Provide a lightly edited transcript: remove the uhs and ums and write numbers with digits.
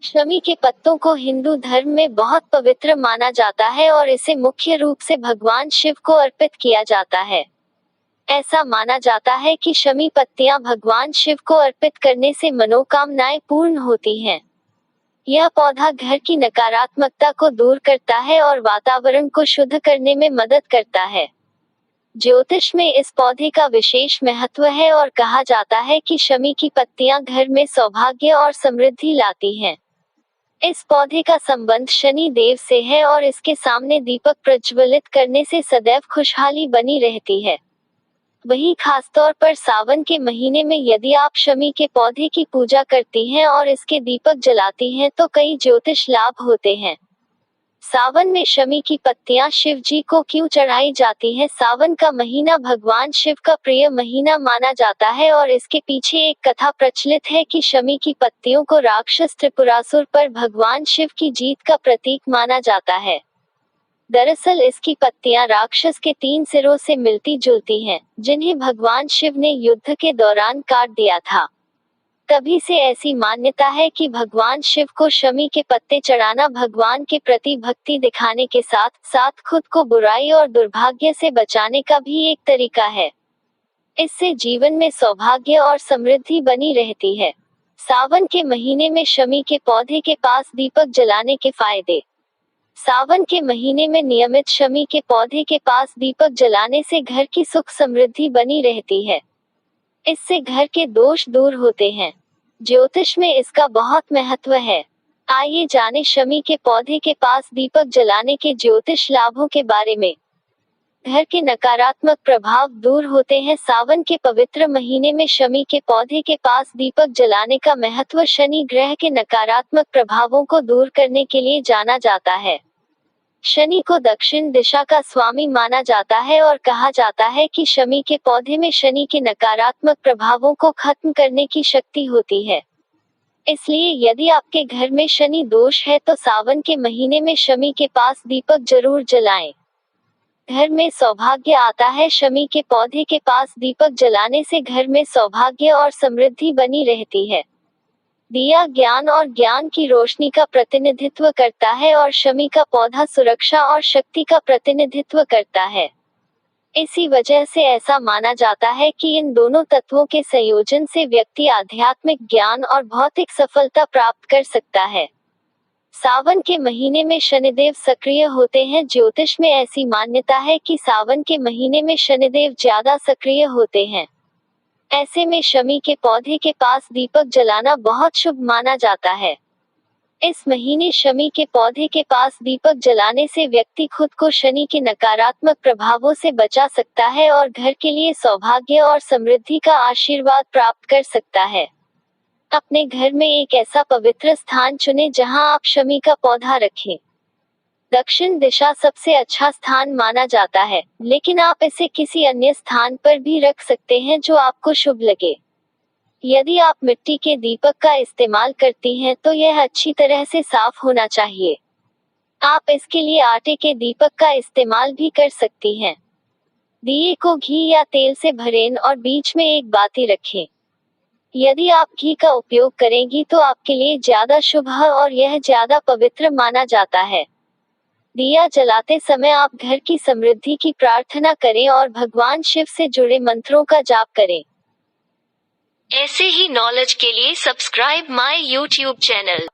शमी के पत्तों को हिंदू धर्म में बहुत पवित्र माना जाता है और इसे मुख्य रूप से भगवान शिव को अर्पित किया जाता है। ऐसा माना जाता है कि शमी पत्तियां भगवान शिव को अर्पित करने से मनोकामनाएं पूर्ण होती हैं। यह पौधा घर की नकारात्मकता को दूर करता है और वातावरण को शुद्ध करने में मदद करता है। ज्योतिष में इस पौधे का विशेष महत्व है और कहा जाता है कि शमी की पत्तियां घर में सौभाग्य और समृद्धि लाती हैं। इस पौधे का संबंध शनि देव से है और इसके सामने दीपक प्रज्वलित करने से सदैव खुशहाली बनी रहती है। वहीं खासतौर पर सावन के महीने में यदि आप शमी के पौधे की पूजा करती हैं और इसके दीपक जलाती हैं तो कई ज्योतिष लाभ होते हैं। सावन में शमी की पत्तियां शिव जी को क्यों चढ़ाई जाती हैं? सावन का महीना भगवान शिव का प्रिय महीना माना जाता है और इसके पीछे एक कथा प्रचलित है कि शमी की पत्तियों को राक्षस त्रिपुरासुर पर भगवान शिव की जीत का प्रतीक माना जाता है। दरअसल इसकी पत्तियां राक्षस के 3 सिरों से मिलती जुलती हैं, जिन्हें भगवान शिव ने युद्ध के दौरान काट दिया था। तभी से ऐसी मान्यता है कि भगवान शिव को शमी के पत्ते चढ़ाना भगवान के प्रति भक्ति दिखाने के साथ साथ खुद को बुराई और दुर्भाग्य से बचाने का भी एक तरीका है। इससे जीवन में सौभाग्य और समृद्धि बनी रहती है। सावन के महीने में शमी के पौधे के पास दीपक जलाने के फायदे। सावन के महीने में नियमित शमी के पौधे के पास दीपक जलाने से घर की सुख समृद्धि बनी रहती है। इससे घर के दोष दूर होते हैं। ज्योतिष में इसका बहुत महत्व है। आइए जानें शमी के पौधे के पास दीपक जलाने के ज्योतिष लाभों के बारे में। घर के नकारात्मक प्रभाव दूर होते हैं। सावन के पवित्र महीने में शमी के पौधे के पास दीपक जलाने का महत्व शनि ग्रह के नकारात्मक प्रभावों को दूर करने के लिए जाना जाता है। शनि को दक्षिण दिशा का स्वामी माना जाता है और कहा जाता है कि शमी के पौधे में शनि के नकारात्मक प्रभावों को खत्म करने की शक्ति होती है। इसलिए यदि आपके घर में शनि दोष है तो सावन के महीने में शमी के पास दीपक जरूर जलाएं। घर में सौभाग्य आता है। शमी के पौधे के पास दीपक जलाने से घर में सौभाग्य और समृद्धि बनी रहती है। दिया ज्ञान और ज्ञान की रोशनी का प्रतिनिधित्व करता है और शमी का पौधा सुरक्षा और शक्ति का प्रतिनिधित्व करता है। इसी वजह से ऐसा माना जाता है कि इन दोनों तत्वों के संयोजन से व्यक्ति आध्यात्मिक ज्ञान और भौतिक सफलता प्राप्त कर सकता है। सावन के महीने में शनिदेव सक्रिय होते हैं। ज्योतिष में ऐसी मान्यता है कि सावन के महीने में शनिदेव ज्यादा सक्रिय होते हैं। ऐसे में शमी के पौधे के पास दीपक जलाना बहुत शुभ माना जाता है। इस महीने शमी के पौधे के पास दीपक जलाने से व्यक्ति खुद को शनि के नकारात्मक प्रभावों से बचा सकता है और घर के लिए सौभाग्य और समृद्धि का आशीर्वाद प्राप्त कर सकता है। अपने घर में एक ऐसा पवित्र स्थान चुनें जहां आप शमी का पौधा रखें। दक्षिण दिशा सबसे अच्छा स्थान माना जाता है, लेकिन आप इसे किसी अन्य स्थान पर भी रख सकते हैं जो आपको शुभ लगे। यदि आप मिट्टी के दीपक का इस्तेमाल करती हैं तो यह अच्छी तरह से साफ होना चाहिए। आप इसके लिए आटे के दीपक का इस्तेमाल भी कर सकती हैं। दिए को घी या तेल से भरें और बीच में एक बाती रखें। यदि आप घी का उपयोग करेंगी तो आपके लिए ज्यादा शुभ है और यह ज्यादा पवित्र माना जाता है। दिया जलाते समय आप घर की समृद्धि की प्रार्थना करें और भगवान शिव से जुड़े मंत्रों का जाप करें। ऐसे ही नॉलेज के लिए सब्सक्राइब माय यूट्यूब चैनल।